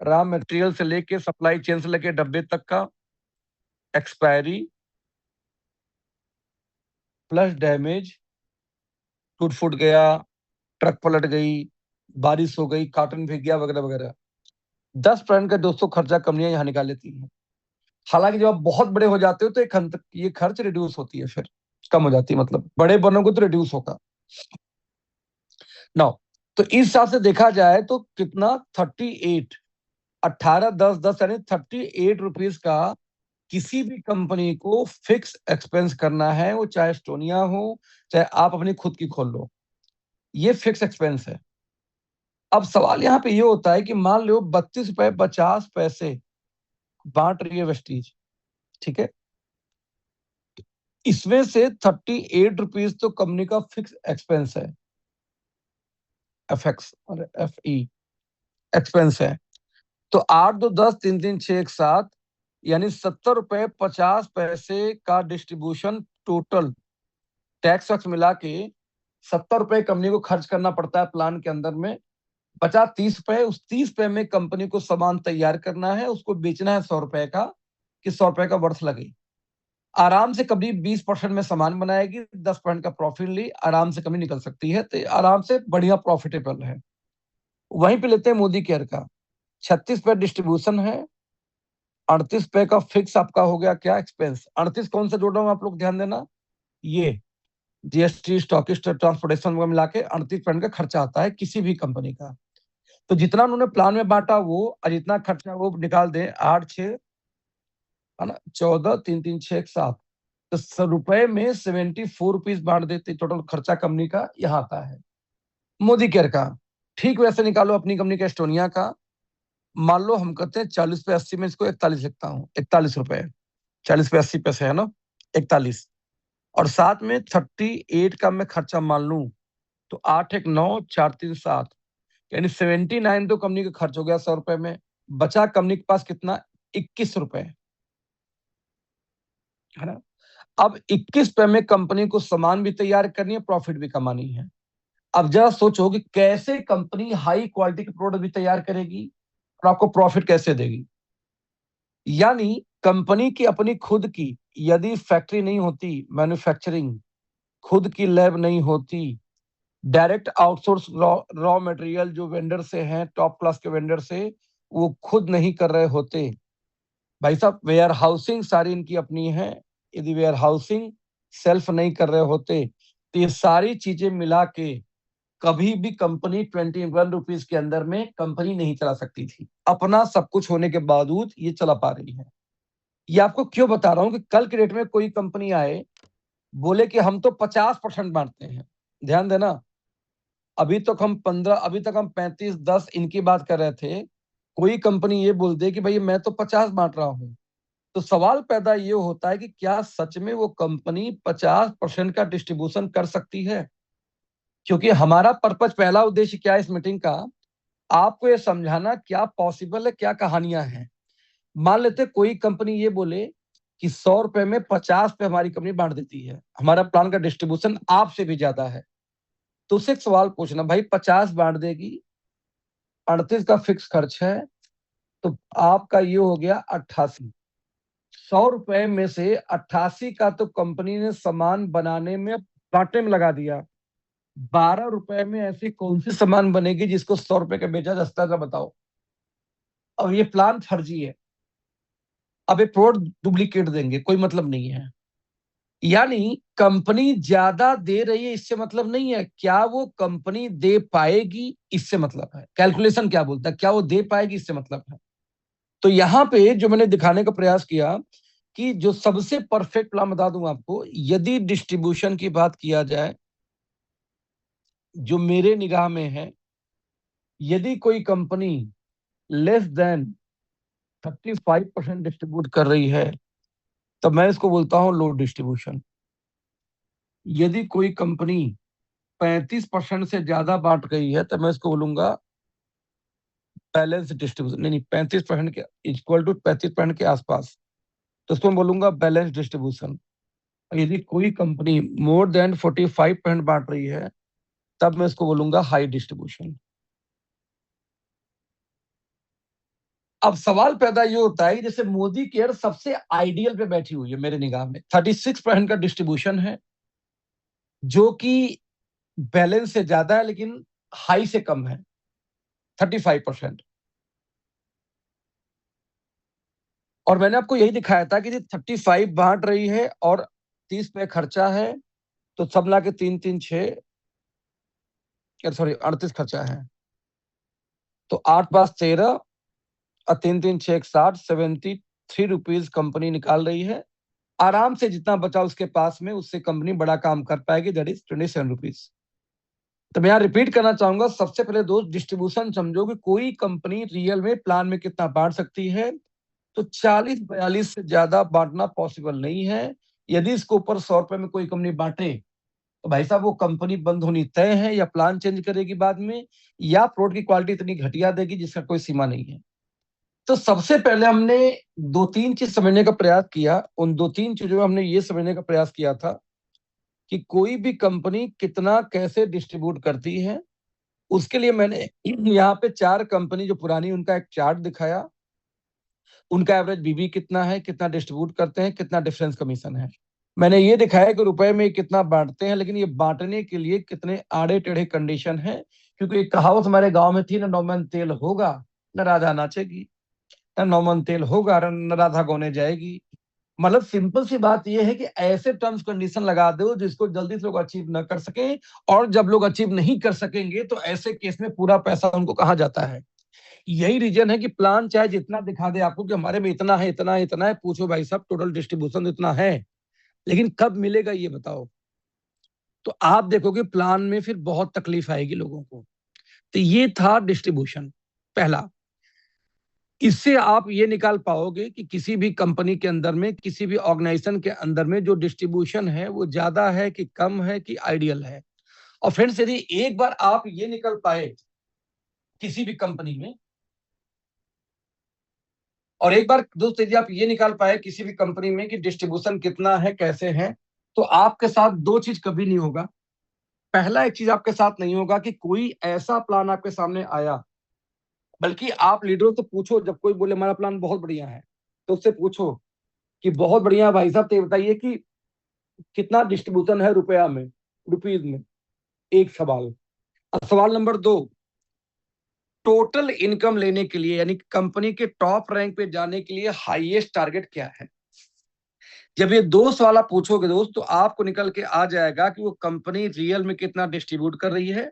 रॉ मटेरियल से लेके सप्लाई चेन से लेके डब्बे तक का, एक्सपायरी प्लस डैमेज, टूट फूट गया, ट्रक पलट गई, बारिश हो गई, कार्टन भीग गया, वगैरह वगैरह। 10% का दोस्तों खर्चा कंपनियां यहाँ निकाल लेती हैं। हालांकि जब आप बहुत बड़े हो जाते हो तो एक हद तक ये खर्च रिड्यूस होती है, फिर कम हो जाती है, मतलब बड़े बनोगे तो रिड्यूस होगा। नाउ, तो इस हिसाब से देखा जाए तो कितना 38, 18-10-10 यानी 38 रुपीज का किसी भी कंपनी को फिक्स एक्सपेंस करना है, वो चाहे स्टोनिया हो चाहे आप अपनी खुद की खोल लो, ये फिक्स एक्सपेंस है। अब सवाल यहाँ पे ये होता है कि मान लो 32 रुपए 50 पैसे बांट रही है वेस्टीज, ठीक है, इसमें से 38 रुपीज तो कंपनी का फिक्स एक्सपेंस है, एफएक्स और एफई एक्सपेंस है। तो 8 2 10 3 3 6 1 7, यानी 70 रुपए 50 पैसे का डिस्ट्रीब्यूशन टोटल टैक्स वैक्स मिला के 70 रुपए कंपनी को खर्च करना पड़ता है प्लान के अंदर में बचा 30 रुपए, उस 30 रुपए में कंपनी को सामान तैयार करना है, उसको बेचना है 100 रुपए का, कि 100 रुपए का वर्थ लगे। आराम से कभी 20% में सामान बनाएगी, 10% का प्रॉफिट ली, आराम से कमी निकल सकती है, तो आराम से बढ़िया प्रॉफिटेबल है। वहीं पे लेते हैं मोदी केयर का, 36 रुपए डिस्ट्रीब्यूशन है, 38 रुपए का फिक्स आपका हो गया क्या एक्सपेंस। 38 कौन सा जोड़ रहा हूँ आप लोग ध्यान देना, ये जीएसटी स्टॉकिस्ट ट्रांसपोर्टेशन को मिला के 38 रुपए का खर्चा आता है किसी भी कंपनी का। तो जितना उन्होंने प्लान में बांटा वो, और जितना खर्चा वो निकाल दें, 8 6 है ना, 14 3 3 6 7, तो ₹100 में 74 रुपीज बांट देते, टोटल खर्चा कंपनी का यहाँ आता है। मोदी केयर का ठीक वैसे निकालो अपनी कंपनी का, एस्टोनिया का। मान लो हम कहते हैं 40 पे 80 में इसको 41 लिखता हूँ, 41 रुपए, 40 पे 80 पैसे है ना, 41। और साथ में 38 का मैं खर्चा मान लूं, तो 8 1 9 4 3 7, यानी 79 तो कंपनी का खर्च हो गया 100 रुपए में। बचा कंपनी के पास कितना, 21 रुपए, है ना। अब 21 रुपए में कंपनी को सामान भी तैयार करनी है, प्रॉफिट भी कमानी है। अब जरा सोचो कि कैसे कंपनी हाई क्वालिटी के प्रोडक्ट भी तैयार करेगी और आपको प्रॉफिट कैसे देगी। यानी कंपनी की अपनी खुद की यदि फैक्ट्री नहीं होती, मैन्युफैक्चरिंग, खुद की लैब नहीं होती, डायरेक्ट आउटसोर्स रॉ मटेरियल जो वेंडर से हैं, टॉप क्लास के वेंडर से, वो खुद नहीं कर रहे होते, भाई साहब वेयर हाउसिंग सारी इनकी अपनी है, यदि वेयर हाउसिंग सेल्फ नहीं कर रहे होते, तो ये सारी चीजें मिला के कभी भी कंपनी 21 रुपीज के अंदर में कंपनी नहीं चला सकती थी। अपना सब कुछ होने के बावजूद ये चला पा रही है। ये आपको क्यों बता रहा हूं कि कल के डेट में कोई कंपनी आए, बोले कि हम तो 50% बांटते हैं, ध्यान देना, अभी तक हम 15, अभी तक हम 35 10 इनकी बात कर रहे थे, कोई कंपनी ये बोल दे कि भाई मैं तो 50 बांट रहा हूं, तो सवाल पैदा ये होता है कि क्या सच में वो कंपनी 50% का डिस्ट्रीब्यूशन कर सकती है। क्योंकि हमारा पर्पज, पहला उद्देश्य क्या है इस मीटिंग का, आपको ये समझाना क्या पॉसिबल है, क्या कहानियां हैं। मान लेते कोई कंपनी ये बोले कि 100 रुपए में 50 पे हमारी कंपनी बांट देती है, हमारा प्लान का डिस्ट्रीब्यूशन आपसे भी ज्यादा है, तो उससे एक सवाल पूछना, भाई 50 बांट देगी, 38 का फिक्स खर्च है, तो आपका ये हो गया 88। 100 रुपए में से 88 का तो कंपनी ने सामान बनाने में, बांटने में लगा दिया। 12 रुपए में ऐसी कौन सी सामान बनेगी जिसको 100 रुपए का बेचा जा सकता है, बताओ। अब ये प्लान फर्जी है, अब ये प्रोडक्ट डुप्लीकेट देंगे, कोई मतलब नहीं है। यानी कंपनी ज्यादा दे रही है इससे मतलब नहीं है, क्या वो कंपनी दे पाएगी इससे मतलब है। कैलकुलेशन क्या बोलता है, क्या वो दे पाएगी इससे मतलब है। तो यहां पे जो मैंने दिखाने का प्रयास किया कि जो सबसे परफेक्ट प्लान बता दूं आपको, यदि डिस्ट्रीब्यूशन की बात किया जाए, जो मेरे निगाह में है, यदि कोई कंपनी लेस देन 35% डिस्ट्रीब्यूट कर रही है, तब मैं इसको बोलता हूं लो डिस्ट्रीब्यूशन। यदि कोई कंपनी 35% से ज्यादा बांट गई है, तब मैं इसको बोलूंगा बैलेंस डिस्ट्रीब्यूशन। नहीं नहीं, 35% के इक्वल टू 35% के आसपास, तो इसको मैं बोलूंगा बैलेंस डिस्ट्रीब्यूशन। यदि कोई कंपनी मोर देन 45% बांट रही है, तब मैं इसको बोलूंगा हाई डिस्ट्रीब्यूशन। अब सवाल पैदा ये होता है कि जैसे मोदी केयर सबसे आइडियल पे बैठी हुई है मेरे निगाह में, 36% का डिस्ट्रीब्यूशन है, जो कि बैलेंस से ज्यादा है लेकिन हाई से कम है, 35%। और मैंने आपको यही दिखाया था कि 35 बांट रही है और 30 पे खर्चा है, तो सब मिला के 3 3 6, सॉरी 38 खर्चा है, तो 8 5 13 और 3 3 6 60, 73 रुपीज कंपनी निकाल रही है। आराम से जितना बचा उसके पास में, उससे कंपनी बड़ा काम कर पाएगी, दैट इज 27 रुपीज। तो मैं यहाँ रिपीट करना चाहूंगा, सबसे पहले दोस्त डिस्ट्रीब्यूशन समझो कि कोई कंपनी रियल में प्लान में कितना बांट सकती है। तो 40 42 से ज्यादा बांटना पॉसिबल नहीं है। यदि इसके ऊपर 100 रुपए में कोई कंपनी बांटे, तो भाई साहब वो कंपनी बंद होनी तय है, या प्लान चेंज करेगी बाद में, या प्रोडक्ट की क्वालिटी इतनी घटिया देगी जिसका कोई सीमा नहीं है। तो सबसे पहले हमने दो तीन चीज समझने का प्रयास किया। उन दो तीन चीजों में हमने ये समझने का प्रयास किया था कि कोई भी कंपनी कितना कैसे डिस्ट्रीब्यूट करती है, उसके लिए मैंने यहाँ पे 4 कंपनी जो पुरानी, उनका एक चार्ट दिखाया, उनका एवरेज बीबी कितना है, कितना डिस्ट्रीब्यूट करते हैं, कितना डिफरेंस कमीशन है। मैंने ये दिखाया कि रुपए में कितना बांटते हैं, लेकिन ये बांटने के लिए कितने आड़े टेढ़े कंडीशन है। क्योंकि एक कहावत हमारे गांव में थी, न नौमन तेल होगा न राधा नाचेगी, न नौमन तेल होगा न राधा गौने जाएगी। मतलब सिंपल सी बात यह है कि ऐसे टर्म्स कंडीशन लगा दो जिसको जल्दी से लोग अचीव न कर सके, और जब लोग अचीव नहीं कर सकेंगे तो ऐसे केस में पूरा पैसा उनको कहा जाता है। यही रीजन है कि प्लान चाहे जितना दिखा दे आपको कि हमारे में इतना है, इतना इतना है, पूछो भाई साहब टोटल डिस्ट्रीब्यूशन इतना है, लेकिन कब मिलेगा ये बताओ। तो आप देखोगे प्लान में फिर बहुत तकलीफ आएगी लोगों को। तो ये था डिस्ट्रीब्यूशन पहला। इससे आप ये निकाल पाओगे कि किसी भी कंपनी के अंदर में, किसी भी ऑर्गेनाइजेशन के अंदर में जो डिस्ट्रीब्यूशन है वो ज्यादा है कि कम है कि आइडियल है। और फ्रेंड्स, यदि एक बार आप ये निकल पाए किसी भी कंपनी में, और एक बार दोस्त यदि आप ये निकाल पाए किसी भी कंपनी में कि डिस्ट्रीब्यूशन कितना है, कैसे है, तो आपके साथ दो चीज कभी नहीं होगा। पहला एक चीज आपके साथ नहीं होगा कि कोई ऐसा प्लान आपके सामने आया, बल्कि आप लीडरों से पूछो, जब कोई बोले हमारा प्लान बहुत बढ़िया है, तो उससे पूछो कि बहुत बढ़िया भाई साहब, तो ये बताइए कि कितना डिस्ट्रीब्यूशन है रुपया में, रुपीज में। एक सवाल। अब सवाल नंबर 2, टोटल इनकम लेने के लिए, यानी कंपनी के टॉप रैंक पे जाने के लिए हाईएस्ट टारगेट क्या है। जब ये दो सवाल आप पूछोगे दोस्त, तो आपको निकल के आ जाएगा कि वो कंपनी रियल में कितना डिस्ट्रीब्यूट कर रही है,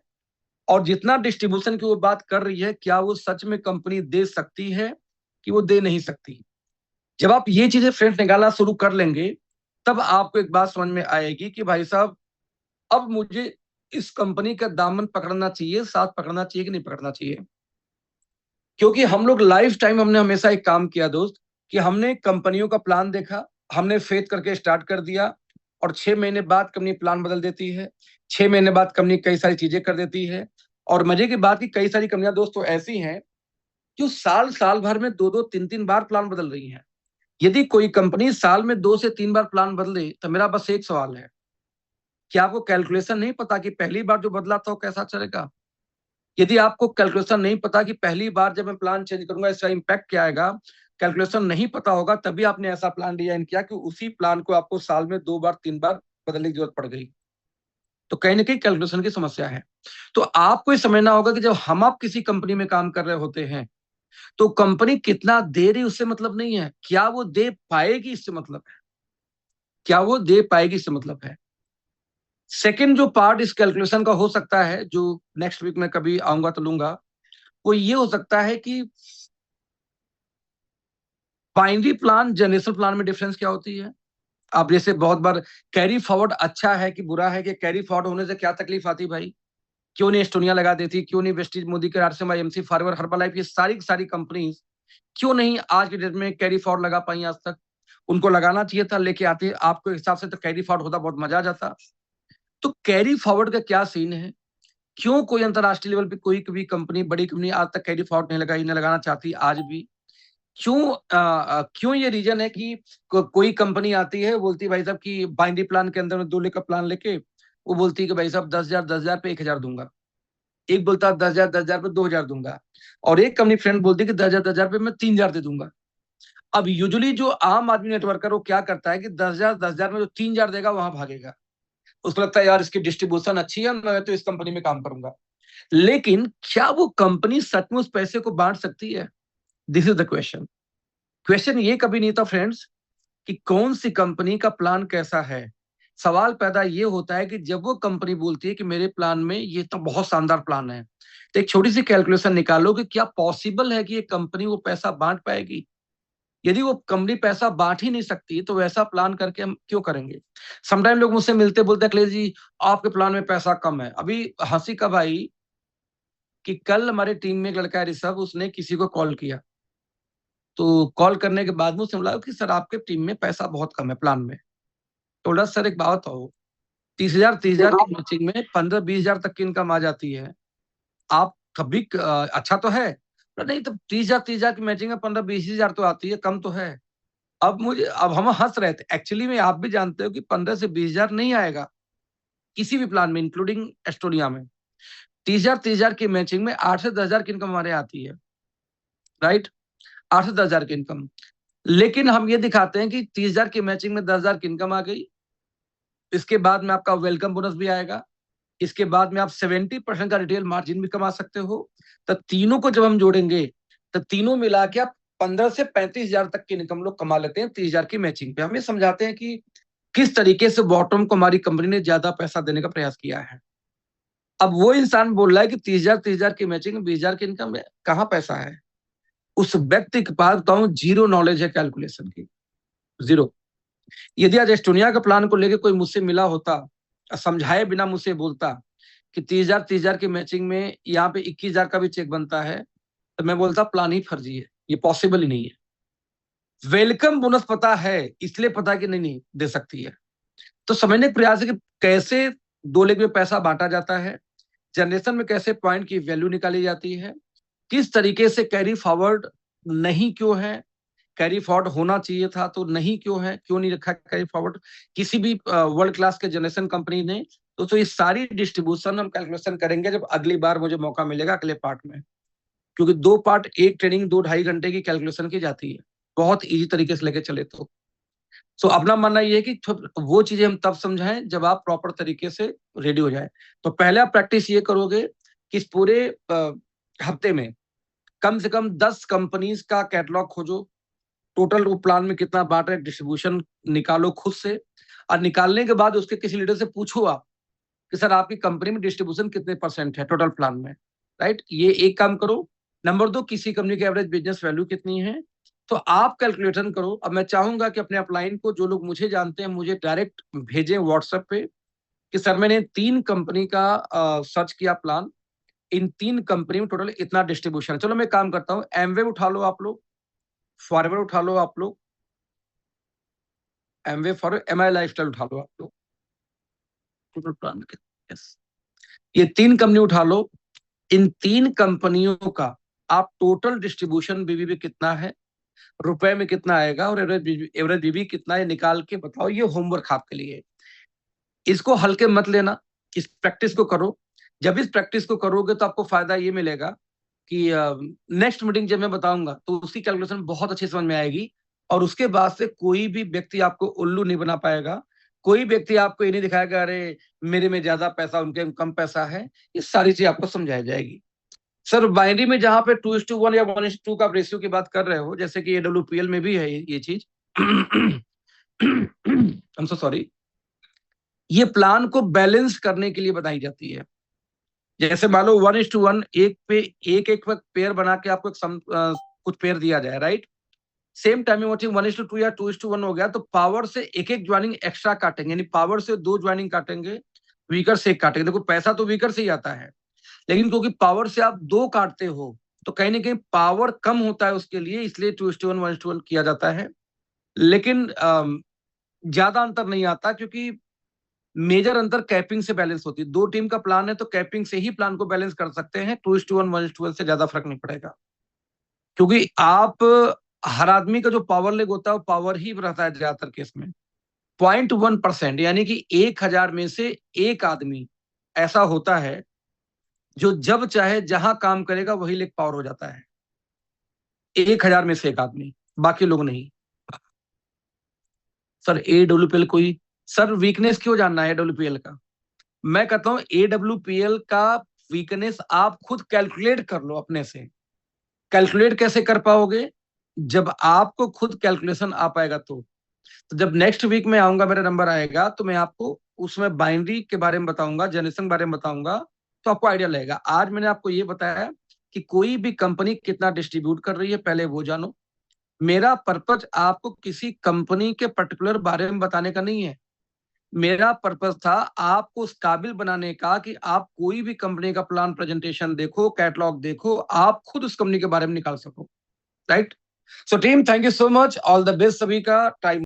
और जितना डिस्ट्रीब्यूशन की वो बात कर रही है, क्या वो सच में कंपनी दे सकती है कि वो दे नहीं सकती। जब आप ये चीजें फ्रेंड्स निकालना शुरू कर लेंगे, तब आपको एक बात समझ में आएगी कि भाई साहब, अब मुझे इस कंपनी का दामन पकड़ना चाहिए, साथ पकड़ना चाहिए कि नहीं पकड़ना चाहिए। क्योंकि हम लोग लाइफ टाइम हमने हमेशा एक काम किया दोस्त, कि हमने कंपनियों का प्लान देखा, हमने फेथ करके स्टार्ट कर दिया, और 6 महीने बाद कंपनी प्लान बदल देती है, 6 महीने बाद कंपनी कई सारी चीजें कर देती है। और मजे की बात की कई सारी कंपनियां दोस्तों ऐसी हैं जो साल साल भर में दो दो तीन तीन बार प्लान बदल रही हैं। यदि कोई कंपनी साल में 2 से 3 बार प्लान बदले, तो मेरा बस एक सवाल है, क्या आपको कैलकुलेशन नहीं पता कि पहली बार जो बदला था वो कैसा चलेगा। यदि आपको कैलकुलेशन नहीं पता कि पहली बार जब मैं प्लान चेंज करूंगा इसका इंपैक्ट क्या आएगा, कैलकुलेशन नहीं पता होगा, तभी आपने ऐसा प्लान डिजाइन किया कि उसी प्लान को आपको साल में 2 बार 3 बार बदलने की जरूरत पड़ गई। तो कहीं ना कहीं कैलकुलेशन की समस्या है। तो आपको ये समझना होगा कि जब हम आप किसी कंपनी में काम कर रहे होते हैं, तो कंपनी कितना दे रही उससे मतलब नहीं है, क्या वो दे पाएगी इससे मतलब है, क्या वो दे पाएगी इससे मतलब है। सेकेंड जो पार्ट इस कैलकुलेशन का हो सकता है, जो नेक्स्ट वीक में कभी आऊंगा तो लूंगा, वो ये हो सकता है कि बाइनरी प्लान जनरेशन प्लान में डिफरेंस क्या होती है। आप जैसे बहुत बार कैरी फॉरवर्ड अच्छा है कि बुरा है, कि कैरी फॉरवर्ड होने से क्या तकलीफ आती भाई, क्यों नहीं एस्टोनिया लगा देती, क्यों नहीं वेस्टीज मोदी के आरसीएम एमसी फार्वर हर्बल, ये सारी सारी कंपनीज क्यों नहीं आज के डेट में कैरी फॉरवर्ड लगा पाई आज तक। उनको लगाना चाहिए था, लेके आते आपको हिसाब से तो कैरी फॉरवर्ड होता, बहुत मजा आ जाता। तो कैरी फॉरवर्ड का क्या सीन है, क्यों कोई अंतरराष्ट्रीय लेवल पे कोई भी कंपनी, बड़ी कंपनी आज तक कैरी फॉरवर्ड नहीं लगाई, नहीं लगाना चाहती आज भी। क्यों ये रीजन है कि कोई कंपनी आती है, बोलती है भाई साहब कि बाइंडी प्लान के अंदर में 2 लाख का प्लान लेके वो बोलती है कि भाई साहब 10,000 पे 1,000 दूंगा। एक बोलता है 10,000 पे 2,000 दूंगा, और एक कंपनी फ्रेंड बोलती है कि 10,000 पे मैं 3,000 दे दूंगा। अब यूजुअली जो आम आदमी नेटवर्कर वो क्या करता है कि 10,000 में जो 3,000 देगा वहां भागेगा। उसको लगता है यार इसकी डिस्ट्रीब्यूशन अच्छी है, मैं तो इस कंपनी में काम करूंगा। लेकिन क्या वो कंपनी सच में उस पैसे को बांट सकती है? This is the question. Question ये कभी नहीं था फ्रेंड्स कि कौन सी कंपनी का प्लान कैसा है। सवाल पैदा ये होता है कि जब वो कंपनी बोलती है कि मेरे प्लान में ये तो बहुत शानदार प्लान है, तो एक छोटी सी कैलकुलेशन निकालो कि क्या पॉसिबल है कि ये कंपनी वो पैसा बांट पाएगी। यदि वो कंपनी पैसा बांट ही नहीं सकती तो वैसा प्लान करके हम क्यों करेंगे। समटाइम लोग मुझसे मिलते बोलते अखिलेश जी आपके प्लान में पैसा कम है। अभी हंसी का भाई कि कल हमारे टीम में एक लड़का है ऋषभ, उसने किसी को कॉल किया, तो कॉल करने के बाद मुझसे बोला कि सर आपके टीम में पैसा बहुत कम है प्लान में। तो बोला सर एक बात हो, 30,000 की मैचिंग में 15-20,000 तक की इनकम आ जाती है, आप कभी अच्छा तो है। बोला, नहीं तो 30,000 की मैचिंग में 15-20,000 तो आती है, कम तो है। अब हम हंस रहे थे, एक्चुअली में आप भी जानते हो कि 15 से 20,000 नहीं आएगा किसी भी प्लान में, इंक्लूडिंग एस्टोनिया में। 30,000 की मैचिंग में 8 से 10,000 की इनकम हमारे आती है, राइट? 8 से 10,000 की इनकम। लेकिन हम ये दिखाते हैं कि 30,000 की मैचिंग में 10,000 की इनकम आ गई, इसके बाद में आपका वेलकम बोनस भी आएगा, इसके बाद में आप 70% का रिटेल मार्जिन भी कमा सकते हो। तो तीनों को जब हम जोड़ेंगे तो तीनों मिला के आप 15 से 35,000 तक की इनकम लोग कमा लेते हैं 30,000 की मैचिंग पे। हम ये समझाते हैं कि किस तरीके से बॉटम को हमारी कंपनी ने ज्यादा पैसा देने का प्रयास किया है। अब वो इंसान बोल रहा है कि 30,000 की मैचिंग में 20,000 की इनकम है, कहाँ पैसा है? उस व्यक्ति के पास बताऊं जीरो नॉलेज है कैलकुलेशन की, जीरो। यदि आज एस्टोनिया के प्लान को लेकर कोई मुझसे मिला होता, समझाए बिना मुझसे बोलता कि 30,000 की मैचिंग में यहाँ पे 21,000 का भी चेक बनता है, तो मैं बोलता प्लान ही फर्जी है, ये पॉसिबल ही नहीं है। वेलकम बोनस पता है, इसलिए पता कि नहीं दे सकती है। तो समझने का प्रयास है कि कैसे 2 लेग में पैसा बांटा जाता है, जनरेशन में कैसे पॉइंट की वैल्यू निकाली जाती है, किस तरीके से कैरी फॉरवर्ड नहीं क्यों है, कैरी फॉरवर्ड होना चाहिए था तो नहीं क्यों है, क्यों नहीं रखा कैरी फॉरवर्ड किसी भी वर्ल्ड क्लास के जनरेशन कंपनी ने। तो ये सारी डिस्ट्रीब्यूशन हम कैलकुलेशन करेंगे जब अगली बार मुझे मौका मिलेगा अगले पार्ट में, क्योंकि 2 पार्ट, एक ट्रेनिंग 2-2.5 घंटे की कैलकुलेशन की जाती है, बहुत इजी तरीके से लेके चले तो। सो अपना मानना ये है कि वो चीजें हम तब समझाएं जब आप प्रॉपर तरीके से रेडी हो जाए। तो पहले आप प्रैक्टिस ये करोगे कि इस पूरे हफ्ते में कम से कम 10 कंपनीज का कैटलॉग खोजो, टोटल प्लान में कितना बांट है, डिस्ट्रीब्यूशन निकालो खुद से, और निकालने के बाद उसके किसी लीडर से पूछो आप कि सर आपकी कंपनी में डिस्ट्रीब्यूशन कितने % है टोटल प्लान में, राइट? ये एक काम करो। नंबर 2, किसी कंपनी की एवरेज बिजनेस वैल्यू कितनी है, तो आप कैलकुलेशन करो। अब मैं चाहूंगा कि अपने अपलाइन को, जो लोग मुझे जानते हैं, मुझे डायरेक्ट भेजें व्हाट्सएप पे कि सर मैंने 3 कंपनी का सर्च किया प्लान, इन 3 कंपनी में टोटल इतना डिस्ट्रीब्यूशन। चलो मैं काम करता हूँ, एमवे उठा लो आप लोग, फॉरवर्ड उठा लो आप लोग, एमवे फॉर एमआई लाइफस्टाइल उठा लो आप लोग, टोटल प्लान के, यस, ये 3 कंपनी उठा लो। इन 3 कंपनियों का आप टोटल डिस्ट्रीब्यूशन बीबी कितना है, रुपए में कितना आएगा, और एवरेज बीबी कितना है, निकाल के बताओ। ये होमवर्क आपके लिए, इसको हल्के मत लेना, इस प्रैक्टिस को करो। जब इस प्रैक्टिस को करोगे तो आपको फायदा ये मिलेगा कि नेक्स्ट मीटिंग जब मैं बताऊंगा तो उसकी कैलकुलेशन बहुत अच्छी समझ में आएगी, और उसके बाद से कोई भी व्यक्ति आपको उल्लू नहीं बना पाएगा, कोई व्यक्ति आपको ये नहीं दिखाएगा अरे मेरे में ज्यादा पैसा उनके में कम पैसा है। ये सारी चीज आपको समझाई जाएगी। सर बाइनरी में जहां पे 2:1 या 1:2 का रेशियो की बात कर रहे हो, जैसे कि AWPL में भी है ये चीज आई एम सो सॉरी, ये प्लान को बैलेंस करने के लिए बताई जाती है। जैसे मान लो 1:1, एक पे एक पेयर बना के आपको कुछ पेयर दिया जाए, राइट? सेम टाइम में 1:2 या 2:1 हो गया तो पावर से एक ज्वाइनिंग एक्स्ट्रा काटेंगे, यानी पावर से 2 ज्वाइनिंग काटेंगे, वीकर से 1 काटेंगे। देखो पैसा तो वीकर से ही आता है, लेकिन क्योंकि पावर से आप 2 काटते हो तो कहीं ना कहीं पावर कम होता है उसके लिए, इसलिए 2:1 1:1 किया जाता है। लेकिन ज्यादा अंतर नहीं आता, क्योंकि मेजर अंतर कैपिंग से बैलेंस होती है। 2 टीम का प्लान है तो कैपिंग से ही प्लान को बैलेंस कर सकते हैं, 2:1 1:1 से ज्यादा फर्क नहीं पड़ेगा, क्योंकि आप हर आदमी का जो पावर लेग होता है वो पावर ही रहता है ज्यादातर केस में। 0.1%, यानी कि 1,000 में से एक आदमी ऐसा होता है जो जब चाहे जहां काम करेगा वही लेग पावर हो जाता है, 1,000 में से एक आदमी, बाकी लोग नहीं। सर AWPL कोई, सर वीकनेस क्यों जानना है AWPL का? मैं कहता हूं AWPL का वीकनेस आप खुद कैलकुलेट कर लो अपने से। कैलकुलेट कैसे कर पाओगे? जब आपको खुद कैलकुलेशन आ पाएगा तो जब नेक्स्ट वीक में आऊंगा, मेरा नंबर आएगा, तो मैं आपको उसमें बाइनरी के बारे में बताऊंगा, जनरेशन के बारे में बताऊंगा, तो आपको आइडिया लगेगा। आज मैंने आपको ये बताया कि कोई भी कंपनी कितना डिस्ट्रीब्यूट कर रही है, पहले वो जानो। मेरा पर्पज आपको किसी कंपनी के पर्टिकुलर बारे में बताने का नहीं है, मेरा पर्पज था आपको उस काबिल बनाने का कि आप कोई भी कंपनी का प्लान प्रेजेंटेशन देखो, कैटलॉग देखो, आप खुद उस कंपनी के बारे में निकाल सको, right? So team, thank you so much, all the best सभी का। टाइम